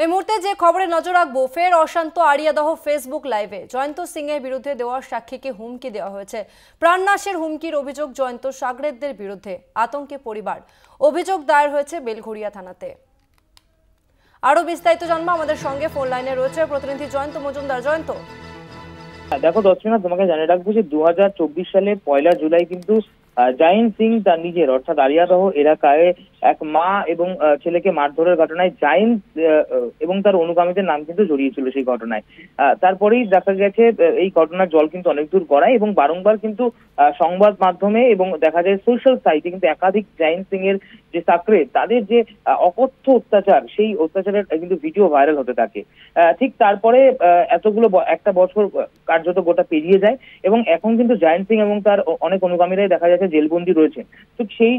এই মুহূর্তে যে খবরে নজর রাখবো, ফের অশান্ত আড়িয়াদহ ফেসবুক লাইভে জয়ন্ত সিং এর বিরুদ্ধে দেওয়া সাক্ষীকে হুমকি দেওয়া হয়েছে। প্রাণনাশের হুমকির অভিযোগ জয়ন্ত সাগরেদদের বিরুদ্ধে। আতঙ্কে পরিবার, অভিযোগ দায়ের হয়েছে বেলঘরিয়া থানাতে। আরো বিস্তারিত জানবো, আমাদের সঙ্গে ফোন লাইনে রয়েছে প্রতিনিধি জয়ন্ত মজুমদার। জয়ন্ত, দেখো দর্শনা, তোমাকে জানিয়ে রাখবো যে 2024 সালে 1 জুলাই কিন্তু জায়েন্ট সিং তার নিজের অর্থাৎ আড়িয়াদহ এলাকায় এক মা এবং ছেলেকে মারধরের ঘটনায় জায়েন্ট এবং তার অনুগামীদের নাম কিন্তু জড়িয়েছিল সেই ঘটনায়। তারপরেই দেখা গেছে এই ঘটনার জল কিন্তু অনেক দূর গড়ায় এবং বারংবার কিন্তু সংবাদ মাধ্যমে এবং দেখা যায় সোশ্যাল সাইটে কিন্তু একাধিক জায়েন্ট সিং এর যে সাকরে তাদের যে অকথ্য অত্যাচার, সেই অত্যাচারের কিন্তু ভিডিও ভাইরাল হতে থাকে। ঠিক তারপরে এতগুলো একটা বছর কার্যত গোটা পেরিয়ে যায় এবং এখন কিন্তু জায়েন্ট সিং এবং তার অনেক অনুগামীরাই দেখা যাচ্ছে জেলবন্দি রয়েছে। তো সেই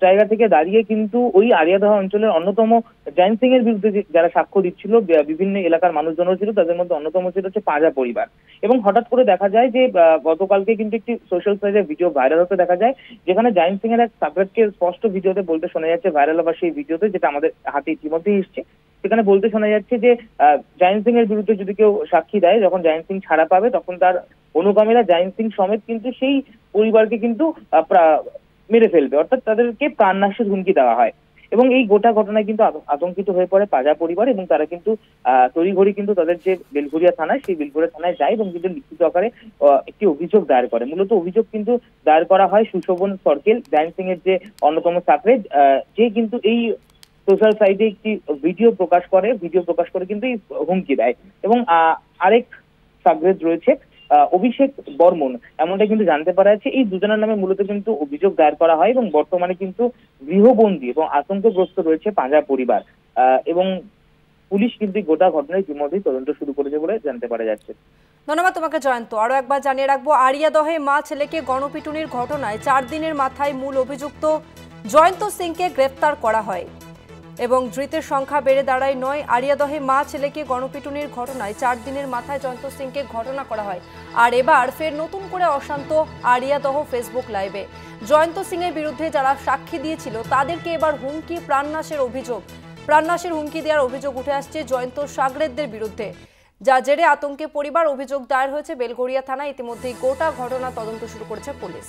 জায়গা থেকে দাঁড়িয়ে কিন্তু ওই আড়িয়াদহ অঞ্চলের অন্যতম জায়েন্ট সিং এর বিরুদ্ধে যারা সাক্ষ্য দিচ্ছিল, বিভিন্ন এলাকার মানুষজনও ছিল, তাদের মধ্যে অন্যতম ছিল হচ্ছে পাঁজা পরিবার। এবং হঠাৎ করে দেখা যায় যে গতকালকে কিন্তু একটি সোশ্যাল সাইটে ভিডিও ভাইরাল হতে দেখা যায়, যেখানে জায়েন্ট সিং এর এক সাকরেদকে স্পষ্ট ভিডিওতে বলতে শোনা যাচ্ছে, ভাইরাল হবার সেই ভিডিওতে, যেটা আমাদের হাতে ইতিমধ্যেই এসছে, সেখানে বলতে শোনা যাচ্ছে যে জায়েন্ট সিং এর বিরুদ্ধে যদি কেউ সাক্ষী দেয়, যখন জায়েন্ট সিং ছাড়া পাবে তখন তার অনুগামীরা জায়েন্ট সিং সমেত কিন্তু সেই পরিবারকে কিন্তু মেরে ফেলবে, অর্থাৎ তাদেরকে প্রাণনাশের হুমকি দেওয়া হয়। এবং এই গোটা ঘটনায় কিন্তু আতঙ্কিত হয়ে পড়ে পাজা পরিবার এবং তারা কিন্তু তড়িঘড়ি কিন্তু তাদের যে বেলঘরিয়া থানায়, সেই বেলঘরিয়া থানায় যায় এবং কিন্তু লিখিত আকারে একটি অভিযোগ দায়ের করে। মূলত অভিযোগ কিন্তু দায়ের করা হয় সুশোভন সরকেল, জায়েন্ট সিং এর যে অন্যতম সাকরেদ, যে কিন্তু এই সোশ্যাল সাইটে একটি ভিডিও প্রকাশ করে কিন্তু এই হুমকি দেয়। এবং আরেক সাকরেদ রয়েছে অভিষেক বর্মন, এমনটা কিন্তু জানতে পারা যাচ্ছে। এই দুজনের নামে মূলত কিন্তু অভিযোগ দায়ের করা হয় এবং বর্তমানে কিন্তু গৃহবন্দী এবং আতঙ্কগ্রস্ত রয়েছে পাঁজা পরিবার। এবং পুলিশ কিন্তু গোটা ঘটনায় ইতিমধ্যেই তদন্ত শুরু করেছে বলে জানতে পারা যাচ্ছে। ধন্যবাদ তোমাকে জয়ন্ত। আরো একবার জানিয়ে রাখবো, আড়িয়াদহে মা ছেলেকে গণপিটুনির ঘটনায় 4 দিনের মাথায় মূল অভিযুক্ত জয়ন্ত সিংকে গ্রেফতার করা হয় এবং ধৃতের সংখ্যা বেড়ে দাঁড়ায় 9। আড়িয়াদহে মা ছেলেকে গণপিটুনির ঘটনায় 4 দিনের মাথায় জয়ন্ত সিংকে ঘটনা করা হয়। আর এবার ফের নতুন করে অশান্ত আড়িয়াদহ ফেসবুক লাইভে জয়ন্ত সিং এর বিরুদ্ধে যারা সাক্ষী দিয়েছিল তাদেরকে এবার হুমকি, প্রাণনাশের হুমকি দেওয়ার অভিযোগ উঠে আসছে জয়ন্ত সাগরেদদের বিরুদ্ধে, যা জেরে আতঙ্কে পরিবার। অভিযোগ দায়ের হয়েছে বেলঘরিয়া থানায়। ইতিমধ্যেই গোটা ঘটনা তদন্ত শুরু করেছে পুলিশ।